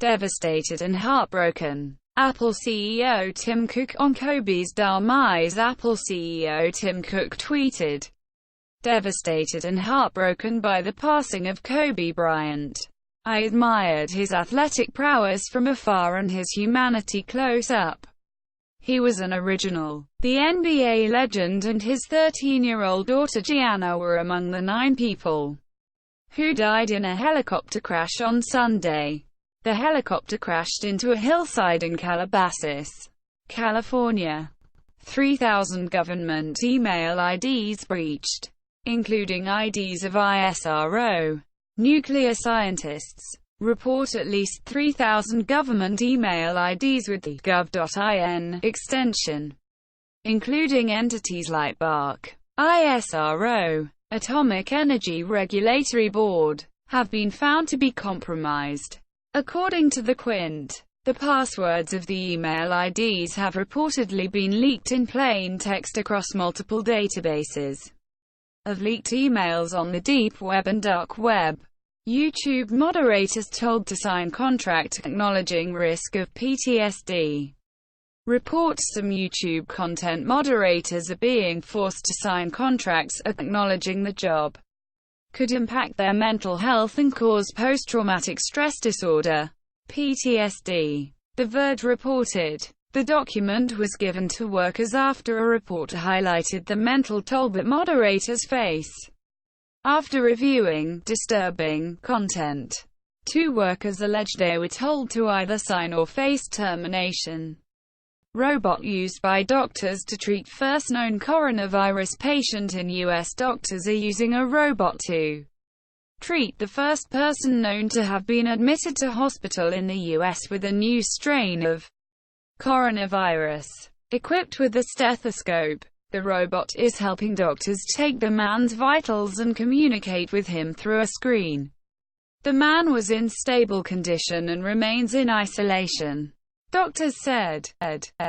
Devastated and heartbroken. Apple CEO Tim Cook on Kobe's demise. Apple CEO Tim Cook tweeted, "Devastated and heartbroken by the passing of Kobe Bryant. I admired his athletic prowess from afar and his humanity close up. He was an original." The NBA legend and his 13-year-old daughter Gianna were among the 9 people who died in a helicopter crash on Sunday. The helicopter crashed into a hillside in Calabasas, California. 3,000 government email IDs breached, including IDs of ISRO. Nuclear scientists report at least 3,000 government email IDs with the gov.in extension, including entities like BARC, ISRO, Atomic Energy Regulatory Board, have been found to be compromised. According to the Quint, the passwords of the email IDs have reportedly been leaked in plain text across multiple databases of leaked emails on the deep web and dark web. YouTube moderators told to sign contract acknowledging risk of PTSD. Reports some YouTube content moderators are being forced to sign contracts acknowledging the job could impact their mental health and cause post-traumatic stress disorder, PTSD. The Verge reported. The document was given to workers after a report highlighted the mental toll that moderators face after reviewing disturbing content. 2 workers alleged they were told to either sign or face termination. Robot used by doctors to treat first known coronavirus patient in U.S. Doctors are using a robot to treat the first person known to have been admitted to hospital in the U.S. with a new strain of coronavirus. Equipped with a stethoscope, the robot is helping doctors take the man's vitals and communicate with him through a screen. The man was in stable condition and remains in isolation, doctors said.